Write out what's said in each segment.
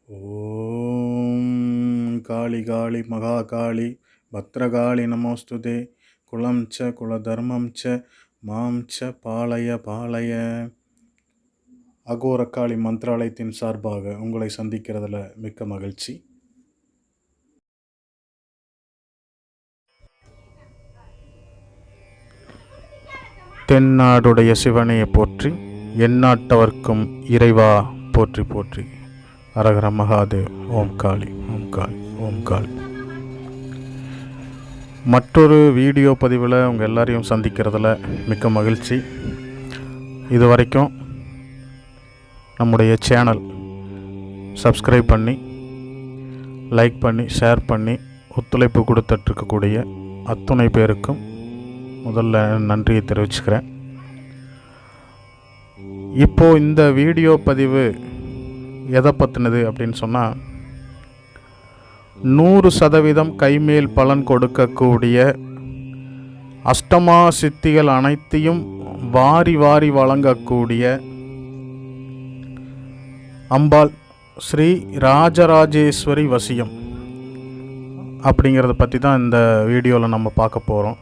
ஓம் காளி காளி மகாகாளி பத்ரகாளி நமோஸ்துதே குலம் ச குலதர்மம் ச மாம் ச பாலய பாலய. அகோரகாளி மந்திராலயத்தின் சார்பாக உங்களை சந்திக்கிறதுல மிக்க மகிழ்ச்சி. தென்னாடுடைய சிவனையை போற்றி, எந்நாட்டவர்க்கும் இறைவா போற்றி போற்றி. அரகர மகாதேவ். ஓம் காளி ஓம் காளி ஓம் காளி. மற்றொரு வீடியோ பதிவில் உங்கள் எல்லாரையும் சந்திக்கிறதுல மிக்க மகிழ்ச்சி. இது வரைக்கும் நம்முடைய சேனல் சப்ஸ்கிரைப் பண்ணி, லைக் பண்ணி, ஷேர் பண்ணி ஒத்துழைப்பு கொடுத்துட்ருக்கக்கூடிய அத்துணை பேருக்கும் முதல்ல நன்றியை தெரிவிச்சுக்கிறேன். இப்போது இந்த வீடியோ பதிவு எதை பற்றினது அப்படின்னு சொன்னால், 100% கைமேல் பலன் கொடுக்கக்கூடிய அஷ்டமா சித்திகள் அனைத்தையும் வாரி வாரி வழங்கக்கூடிய அம்பாள் ஸ்ரீ ராஜராஜேஸ்வரி வசியம் அப்படிங்கிறத பற்றி தான் இந்த வீடியோவில் நம்ம பார்க்க போகிறோம்.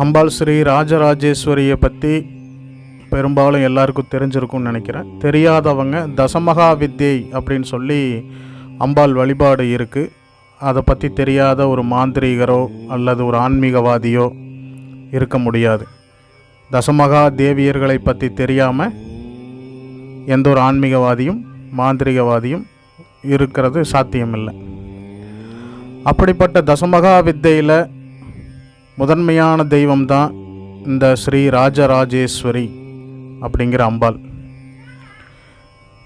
அம்பாள் ஸ்ரீ ராஜராஜேஸ்வரியை பற்றி பெரும்பாலும் எல்லாருக்கும் தெரிஞ்சிருக்கும்னு நினைக்கிறேன். தெரியாதவங்க தசமகா வித்யை அப்படின்னு சொல்லி அம்பாள் வழிபாடு இருக்குது. அதை பற்றி தெரியாத ஒரு மாந்திரீகரோ அல்லது ஒரு ஆன்மீகவாதியோ இருக்க முடியாது. தசமகா தேவியர்களை பற்றி தெரியாமல் எந்த ஒரு ஆன்மீகவாதியும் மாந்திரிகவாதியும் இருக்கிறது சாத்தியமில்லை. அப்படிப்பட்ட தசமகா வித்தையில் முதன்மையான தெய்வம்தான் இந்த ஸ்ரீ ராஜராஜேஸ்வரி அப்படிங்கிற அம்பாள்.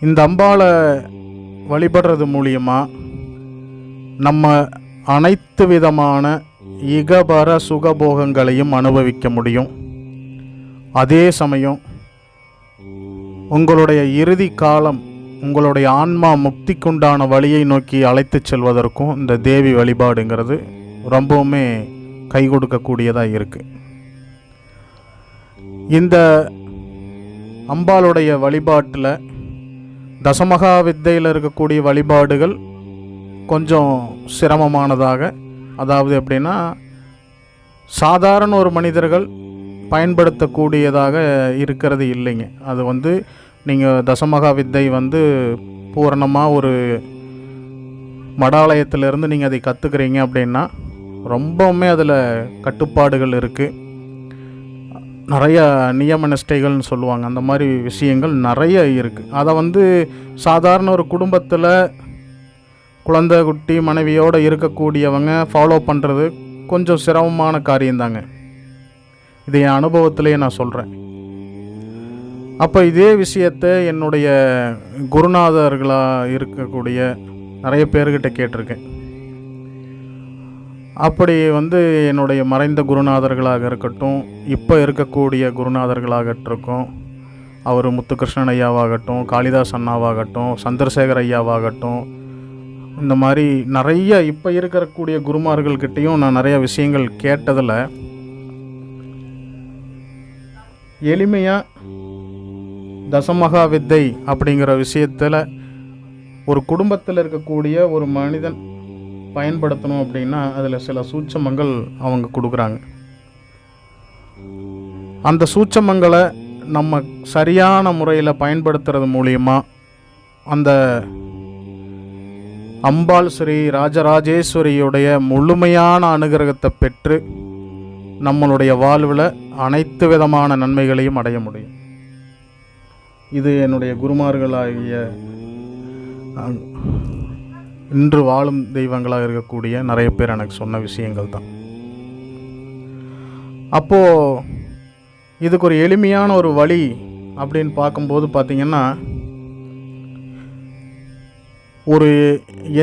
இந்த அம்பாளை வழிபடுறது மூலியமாக நம்ம அனைத்து விதமான இகபர சுகபோகங்களையும் அனுபவிக்க முடியும். அதே சமயம் உங்களுடைய இறுதி காலம், உங்களுடைய ஆன்மா முக்திக்குண்டான வழியை நோக்கி அழைத்து செல்வதற்கும் இந்த தேவி வழிபாடுங்கிறது ரொம்பவுமே கை கொடுக்கக்கூடியதாக இருக்குது. இந்த அம்பாளுடைய வழிபாட்டில் தசமகா வித்தையில் இருக்கக்கூடிய வழிபாடுகள் கொஞ்சம் சிரமமானதாக, அதாவது எப்படின்னா சாதாரண ஒரு மனிதர்கள் பயன்படுத்தக்கூடியதாக இருக்கிறது இல்லைங்க. அது நீங்கள் தசமகா வித்தை பூரணமாக ஒரு மடாலயத்திலேருந்து நீங்கள் அதை கற்றுக்குறீங்க அப்படின்னா ரொம்பவுமே அதில் கட்டுப்பாடுகள் இருக்குது. நிறைய நியம நிஷ்டைகள்னு சொல்லுவாங்க, அந்த மாதிரி விஷயங்கள் நிறைய இருக்குது. அதை சாதாரண ஒரு குடும்பத்தில் குழந்தை குட்டி மனைவியோடு இருக்கக்கூடியவங்க ஃபாலோ பண்ணுறது கொஞ்சம் சிரமமான காரியந்தாங்க. இது என் அனுபவத்திலே நான் சொல்கிறேன். அப்போ இதே விஷயத்தை என்னுடைய குருநாதர்களாக இருக்கக்கூடிய நிறைய பேர்கிட்ட கேட்டிருக்கேன். அப்படி என்னுடைய மறைந்த குருநாதர்களாக இருக்கட்டும், இப்போ இருக்கக்கூடிய குருநாதர்களாக இருக்கும், அவர் முத்துகிருஷ்ணன் ஐயாவாகட்டும், காளிதாஸ் அண்ணாவாகட்டும், சந்திரசேகர் ஐயாவாகட்டும், இந்த மாதிரி நிறைய இப்போ இருக்கக்கூடிய குருமார்கள்கிட்டையும் நான் நிறைய விஷயங்கள் கேட்டதில் எளிமையாக தசமகா வித்தை அப்படிங்கிற விஷயத்தில் ஒரு குடும்பத்தில் இருக்கக்கூடிய ஒரு மனிதன் பயன்படுத்தணும் அப்படின்னா அதில் சில சூட்சமங்கள் அவங்க கொடுக்குறாங்க. அந்த சூட்சமங்களை நம்ம சரியான முறையில் பயன்படுத்துறது மூலியமாக அந்த அம்பாள் ஸ்ரீ ராஜராஜேஸ்வரியுடைய முழுமையான அனுகிரகத்தை பெற்று நம்மளுடைய வாழ்வில் அனைத்து விதமான நன்மைகளையும் அடைய முடியும். இது என்னுடைய குருமார்களாகிய இன்று வாழும் தெய்வங்களாக இருக்கக்கூடிய நிறைய பேர் எனக்கு சொன்ன விஷயங்கள் தான். அப்போது இதுக்கு ஒரு எளிமையான ஒரு வழி அப்படின்னு பார்க்கும்போது பார்த்திங்கன்னா, ஒரு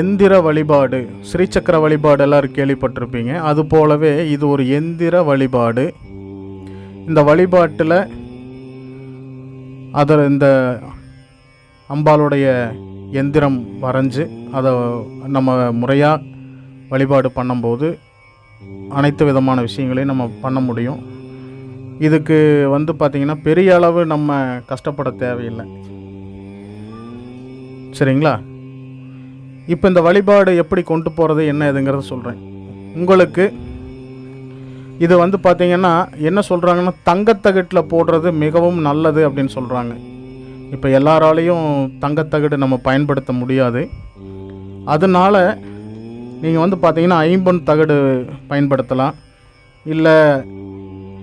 எந்திர வழிபாடு, ஸ்ரீசக்கர வழிபாடு எல்லோரும் கேள்விப்பட்டிருப்பீங்க. அது போலவே இது ஒரு எந்திர வழிபாடு. இந்த வழிபாட்டில் அதில் இந்த அம்பாளுடைய எந்திரம் வரைஞ்சி அதை நம்ம முறையாக வழிபாடு பண்ணும்போது அனைத்து விதமான விஷயங்களையும் நம்ம பண்ண முடியும். இதுக்கு பார்த்திங்கன்னா பெரிய அளவு நம்ம கஷ்டப்பட தேவையில்லை. சரிங்களா? இப்போ இந்த வழிபாடு எப்படி கொண்டு போகிறது என்ன ஏதுங்கிறத சொல்கிறேன் உங்களுக்கு. இது வந்து பார்த்திங்கன்னா என்ன சொல்கிறாங்கன்னா, தங்கத்தகட்டில் போடுறது மிகவும் நல்லது அப்படின்னு சொல்கிறாங்க. இப்போ எல்லாராலையும் தங்கத்தகடு நம்ம பயன்படுத்த முடியாது. அதனால் நீங்கள் வந்து பார்த்திங்கன்னா ஐம்பொன் தகடு பயன்படுத்தலாம்,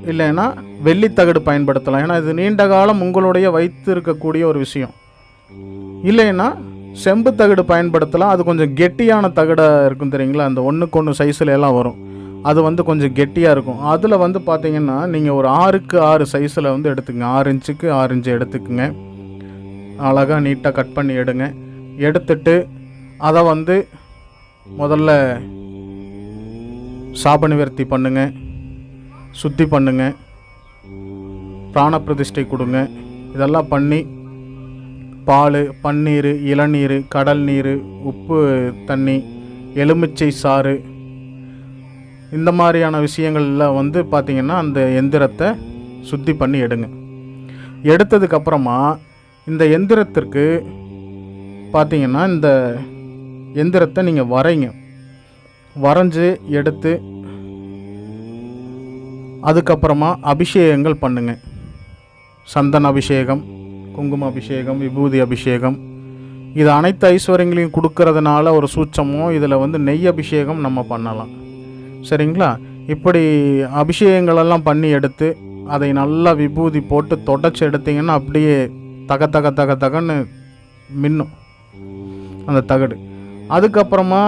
இல்லைன்னா வெள்ளித்தகடு பயன்படுத்தலாம். ஏன்னா இது நீண்ட காலம் உங்களுடைய வைத்து இருக்கக்கூடிய ஒரு விஷயம். இல்லைன்னா செம்பு தகடு பயன்படுத்தலாம். அது கொஞ்சம் கெட்டியான தகடாக இருக்கும் தெரியுங்களா, அந்த 1:1 சைஸில் எல்லாம் வரும். அது வந்து கொஞ்சம் கெட்டியாக இருக்கும். அதில் வந்து பார்த்திங்கன்னா நீங்கள் ஒரு 6x6 சைஸில் வந்து எடுத்துக்கங்க. 6 இன்ச்சுக்கு 6 இன்ச்சு எடுத்துக்குங்க. அழகாக நீட்டாக கட் பண்ணி எடுத்துட்டு அதை வந்து முதல்ல சாப நிவர்த்தி பண்ணுங்க, சுத்தி பண்ணுங்க, பிராண பிரதிஷ்டை கொடுங்க. இதெல்லாம் பண்ணி பால், பன்னீர், இளநீர், கடல் நீர், உப்பு தண்ணி, எலுமிச்சை சாறு, இந்த மாதிரியான விஷயங்களில் வந்து பார்த்திங்கன்னா அந்த எந்திரத்தை சுத்தி பண்ணி எடுங்க. எடுத்ததுக்கப்புறமா இந்த எந்திரத்திற்கு பார்த்திங்கன்னா இந்த எந்திரத்தை நீங்கள் வரைஞ்சு எடுத்து அதுக்கப்புறமா அபிஷேகங்கள் பண்ணுங்க. சந்தன அபிஷேகம், குங்கும அபிஷேகம், விபூதி அபிஷேகம், இது அனைத்து ஐஸ்வர்யங்களையும் கொடுக்கறதுனால ஒரு சூட்சமும் இதில் வந்து நெய் அபிஷேகம் நம்ம பண்ணலாம். சரிங்களா? இப்படி அபிஷேகங்களெல்லாம் பண்ணி எடுத்து அதை நல்லா விபூதி போட்டு தொடச்சி எடுத்திங்கன்னா அப்படியே தகன்னு மின்னும் அந்த தகடு. அதுக்கப்புறமா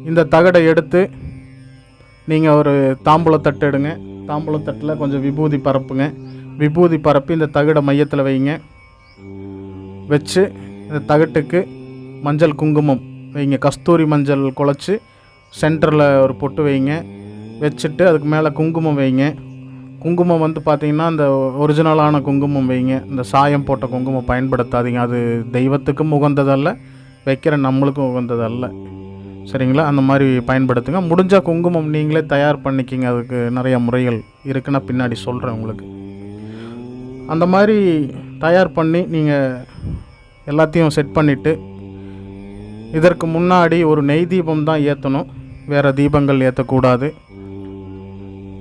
இந்த தகடை எடுத்து நீங்கள் ஒரு தாம்பூலத்தட்டு எடுங்க. தாம்பூலத்தட்டில் கொஞ்சம் விபூதி பரப்புங்க. விபூதி பரப்பி இந்த தகடை மையத்தில் வைங்க. வச்சு இந்த தகட்டுக்கு மஞ்சள் குங்குமம் வைங்க. கஸ்தூரி மஞ்சள் குழச்சி சென்டரில் ஒரு பொட்டு வைங்க. வச்சுட்டு அதுக்கு மேலே குங்குமம் வைங்க. குங்குமம் வந்து பார்த்திங்கன்னா இந்த ஒரிஜினலான குங்குமம் வைங்க. இந்த சாயம் போட்ட குங்குமம் பயன்படுத்தாதீங்க. அது தெய்வத்துக்கும் உகந்ததல்ல, வைக்கிற நம்மளுக்கும் உகந்ததல்ல. சரிங்களா? அந்த மாதிரி பயன்படுத்துங்க. முடிஞ்சால் குங்குமம் நீங்களே தயார் பண்ணிக்கிங்க. அதுக்கு நிறைய முறைகள் இருக்குன்னா பின்னாடி சொல்கிறேன் உங்களுக்கு. அந்த மாதிரி தயார் பண்ணி நீங்கள் எல்லாத்தையும் செட் பண்ணிவிட்டு இதற்கு முன்னாடி ஒரு நெய் தீபம் தான் ஏற்றணும், வேறு தீபங்கள் ஏற்றக்கூடாது.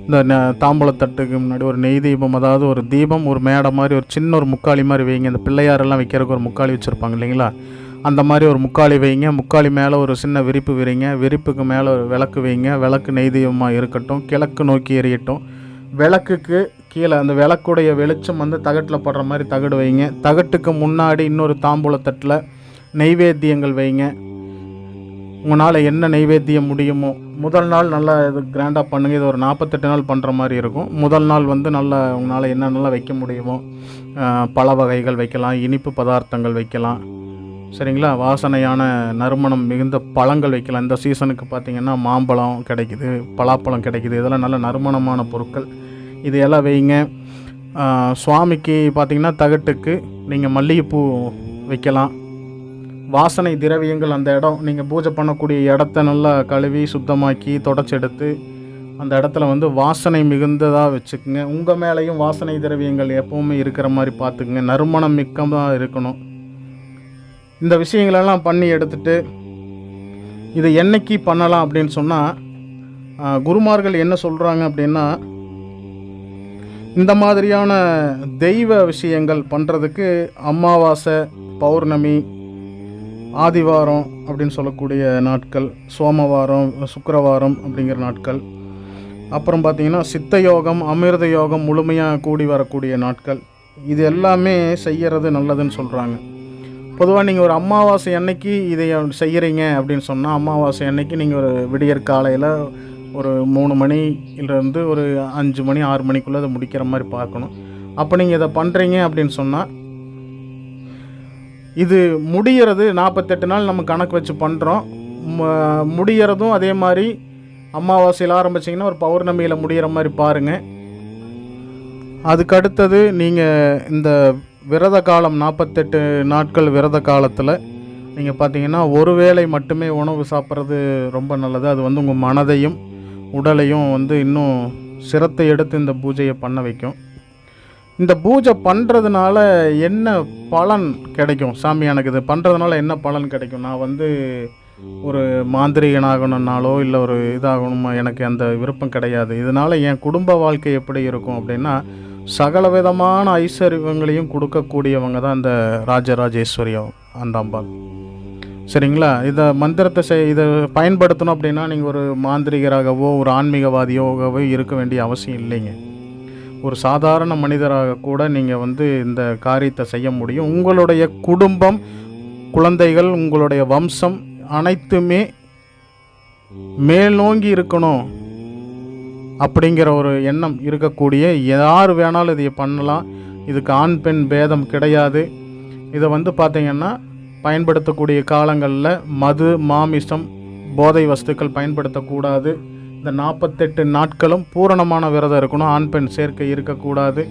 இந்த தாம்பூலத்தட்டுக்கு முன்னாடி ஒரு நெய் தீபம், அதாவது ஒரு தீபம், ஒரு மேடை மாதிரி ஒரு சின்ன ஒரு முக்காளி மாதிரி வைங்க. இந்த பிள்ளையாரெல்லாம் வைக்கிறதுக்கு ஒரு முக்காளி வச்சுருப்பாங்க இல்லைங்களா, அந்த மாதிரி ஒரு முக்காளி வைங்க. முக்காளி மேலே ஒரு சின்ன விரிப்பு விரிங்க. விரிப்புக்கு மேலே ஒரு விளக்கு வைங்க. விளக்கு நெய் தீபமாக இருக்கட்டும், கிழக்கு நோக்கி எரியட்டும். விளக்குக்கு கீழே அந்த விளக்குடைய வெளிச்சம் வந்து தகட்டில் படுற மாதிரி தகடு வைங்க. தகட்டுக்கு முன்னாடி இன்னொரு தாம்பூலத்தட்டில் நெய்வேத்தியங்கள் வைங்க. உங்களால் என்ன நெய்வேத்தியம் முடியுமோ முதல் நாள் நல்லா இது கிராண்டாக பண்ணுங்கள். இது ஒரு 48 நாள் பண்ணுற மாதிரி இருக்கும். முதல் நாள் வந்து நல்லா உங்களால் என்னென்னலாம் வைக்க முடியுமோ பல வகைகள் வைக்கலாம், இனிப்பு பதார்த்தங்கள் வைக்கலாம். சரிங்களா? வாசனையான நறுமணம் மிகுந்த பழங்கள் வைக்கலாம். இந்த சீசனுக்கு பார்த்திங்கன்னா மாம்பழம் கிடைக்குது, பலாப்பழம் கிடைக்குது. இதெல்லாம் நல்ல நறுமணமான பொருட்கள். இது எல்லாம் வைங்க. சுவாமிக்கு பார்த்திங்கன்னா தகட்டுக்கு நீங்கள் மல்லிகைப்பூ வைக்கலாம். வாசனை திரவியங்கள் அந்த இடம் நீங்கள் பூஜை பண்ணக்கூடிய இடத்த நல்லா கழுவி சுத்தமாக்கி தொடச்செடுத்து அந்த இடத்துல வந்து வாசனை மிகுந்ததாக வச்சுக்குங்க. உங்கள் மேலேயும் வாசனை திரவியங்கள் எப்போவுமே இருக்கிற மாதிரி பார்த்துக்குங்க. நறுமணம் மிக்கமாக இருக்கணும். இந்த விஷயங்களெல்லாம் பண்ணி எடுத்துட்டு இது என்னைக்கு பண்ணலாம் அப்படின்னு சொன்னால், குருமார்கள் என்ன சொல்கிறாங்க அப்படின்னா, இந்த மாதிரியான தெய்வ விஷயங்கள் பண்ணுறதுக்கு அமாவாசை, பௌர்ணமி, ஆதிவாரம் அப்படின்னு சொல்லக்கூடிய நாட்கள், சோமவாரம், சுக்கிரவாரம் அப்படிங்கிற நாட்கள், அப்புறம் பார்த்திங்கன்னா சித்த யோகம், அமிர்த யோகம் முழுமையாக கூடி வரக்கூடிய நாட்கள், இது எல்லாமே செய்கிறது நல்லதுன்னு சொல்கிறாங்க. பொதுவாக நீங்கள் ஒரு அமாவாசை அன்னைக்கு இதை செய்கிறீங்க அப்படின்னு சொன்னால், அமாவாசை அன்னைக்கு நீங்கள் ஒரு விடியற் காலையில் ஒரு 3 மணிலேருந்து ஒரு 5 மணி 6 மணிக்குள்ளே அதை முடிக்கிற மாதிரி பார்க்கணும். அப்போ நீங்கள் இதை பண்ணுறீங்க அப்படின்னு சொன்னால், இது முடிகிறது 48 நாள் நம்ம கணக்கு வச்சு பண்ணுறோம். முடிகிறதும் அதே மாதிரி அமாவாசையில் ஆரம்பிச்சிங்கன்னா ஒரு பௌர்ணமியில் முடிகிற மாதிரி பாருங்கள். அதுக்கடுத்தது நீங்கள் இந்த விரத காலம் 48 நாட்கள் விரத காலத்தில் நீங்கள் பார்த்தீங்கன்னா ஒரு வேளை மட்டுமே உணவு சாப்பிட்றது ரொம்ப நல்லது. அது வந்து உங்கள் மனதையும் உடலையும் வந்து இன்னும் சிரத்தை எடுத்து இந்த பூஜையை பண்ண வைக்கும். இந்த பூஜை பண்ணுறதுனால என்ன பலன் கிடைக்கும்? சாமி எனக்கு இது பண்ணுறதுனால என்ன பலன் கிடைக்கும்? நான் வந்து ஒரு மாந்திரிகனாகணுன்னாலோ இல்லை ஒரு இதாகணுமா, எனக்கு அந்த விருப்பம் கிடையாது. இதனால் என் குடும்ப வாழ்க்கை எப்படி இருக்கும் அப்படின்னா, சகல விதமான ஐஸ்வர்யங்களையும் கொடுக்கக்கூடியவங்க தான் இந்த ராஜராஜேஸ்வரி அந்த அம்பாள். சரிங்களா? இதை மந்திரத்தை இதை பயன்படுத்தணும் அப்படின்னா நீங்கள் ஒரு மாந்திரிகராகவோ ஒரு ஆன்மீகவாதியோகவோ இருக்க வேண்டிய அவசியம் இல்லைங்க. ஒரு சாதாரண மனிதராக கூட நீங்கள் வந்து இந்த காரியத்தை செய்ய முடியும். உங்களுடைய குடும்பம், குழந்தைகள், உங்களுடைய வம்சம் அனைத்துமே மேல் நோங்கி இருக்கணும் அப்படிங்கிற ஒரு எண்ணம் இருக்கக்கூடிய யார் வேணாலும் இதை பண்ணலாம். இதுக்கு ஆண் பெண் பேதம் கிடையாது. இதை வந்து பார்த்திங்கன்னா பயன்படுத்தக்கூடிய காலங்களில் மது, மாமிசம், போதை வஸ்துக்கள் பயன்படுத்தக்கூடாது. இந்த 48 நாட்களும் பூரணமான விரதம் இருக்கணும். ஆண் பெண் சேர்க்கை இருக்கக்கூடாது.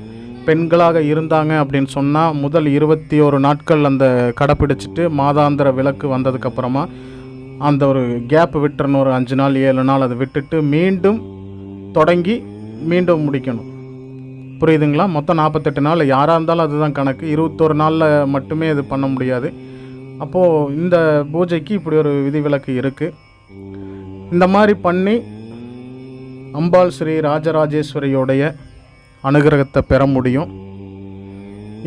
பெண்களாக இருந்தாங்க அப்படின்னு சொன்னால் முதல் 21 நாட்கள் அந்த கடைப்பிடிச்சிட்டு மாதாந்திர விலக்கு வந்ததுக்கப்புறமா அந்த ஒரு கேப் விட்டுறணும். ஒரு 5 நாள் 7 நாள் அதை விட்டுட்டு மீண்டும் தொடங்கி மீண்டும் முடிக்கணும். புரியுதுங்களா? மொத்தம் 48 நாள் யாராக இருந்தாலும் அதுதான் கணக்கு. 21 நாளில் மட்டுமே இது பண்ண முடியாது. அப்போது இந்த பூஜைக்கு இப்படி ஒரு விதிவிலக்கு இருக்குது. இந்த மாதிரி பண்ணி அம்பாள் ஸ்ரீ ராஜராஜேஸ்வரியோடைய அனுகிரகத்தை பெற முடியும்.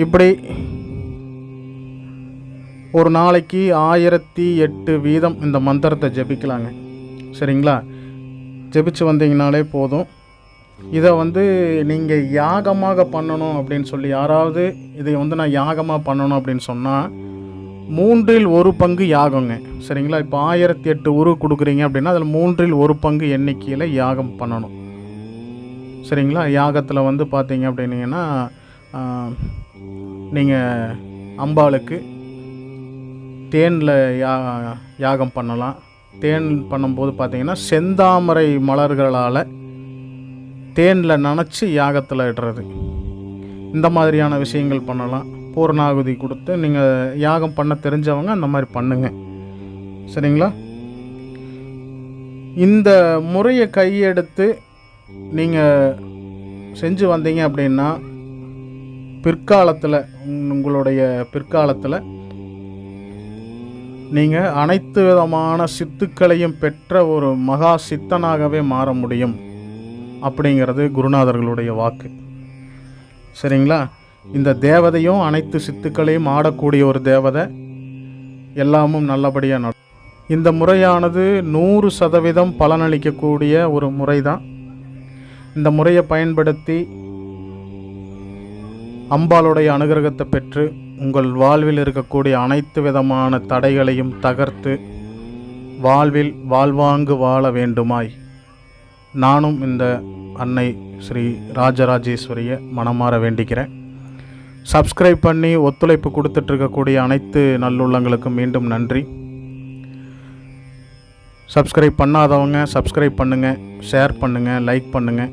இப்படி ஒரு நாளைக்கு 1008 வீதம் இந்த மந்திரத்தை ஜெபிக்கலாங்க. சரிங்களா? ஜெபிச்சு வந்தீங்கனாலே போதும். இதை வந்து நீங்கள் யாகமாக பண்ணணும் அப்படின்னு சொல்லி யாராவது இதை வந்து நான் யாகமாக பண்ணணும் அப்படின்னு சொன்னால் 1/3 பங்கு யாகங்க. சரிங்களா? இப்போ 1008 உரு கொடுக்குறீங்க அப்படின்னா அதில் 1/3 பங்கு எண்ணிக்கையில் யாகம் பண்ணணும். சரிங்களா? யாகத்தில் வந்து பார்த்தீங்க அப்படின்னீங்கன்னா நீங்கள் அம்பாளுக்கு தேனில் யாகம் பண்ணலாம். தேன் பண்ணும்போது பார்த்தீங்கன்னா செந்தாமரை மலர்களால் தேனில் நனைச்சி யாகத்தில் இடுறது, இந்த மாதிரியான விஷயங்கள் பண்ணலாம். பூர்ணாகுதி கொடுத்து நீங்கள் யாகம் பண்ண தெரிஞ்சவங்க அந்த மாதிரி பண்ணுங்க. சரிங்களா? இந்த முறையை கையெடுத்து நீங்கள் செஞ்சு வந்தீங்க அப்படின்னா உங்களுடைய பிற்காலத்தில் நீங்கள் அனைத்து விதமான சித்துக்களையும் பெற்ற ஒரு மகா சித்தனாகவே மாற முடியும் அப்படிங்கிறது குருநாதர்களுடைய வாக்கு. சரிங்களா? இந்த தேவதையும் அனைத்து சித்துக்களையும் ஆடக்கூடிய ஒரு தேவதை. எல்லாமும் நல்லபடியாக நடக்கும். இந்த முறையானது 100% பலனளிக்கக்கூடிய ஒரு முறை தான். இந்த முறையை பயன்படுத்தி அம்பாளுடைய அனுகிரகத்தை பெற்று உங்கள் வாழ்வில் இருக்கக்கூடிய அனைத்து விதமான தடைகளையும் தகர்த்து வாழ்வில் வாழ்வாங்கு வாழ வேண்டுமாய் நானும் இந்த அன்னை ஸ்ரீ ராஜராஜேஸ்வரியை மனமாற வேண்டிக்கிறேன். சப்ஸ்கிரைப் பண்ணி ஒத்துழைப்பு கொடுத்துட்ருக்கக்கூடிய அனைத்து நல்லுள்ளங்களுக்கும் மீண்டும் நன்றி. சப்ஸ்கிரைப் பண்ணாதவங்க சப்ஸ்கிரைப் பண்ணுங்கள், ஷேர் பண்ணுங்கள், லைக் பண்ணுங்கள்.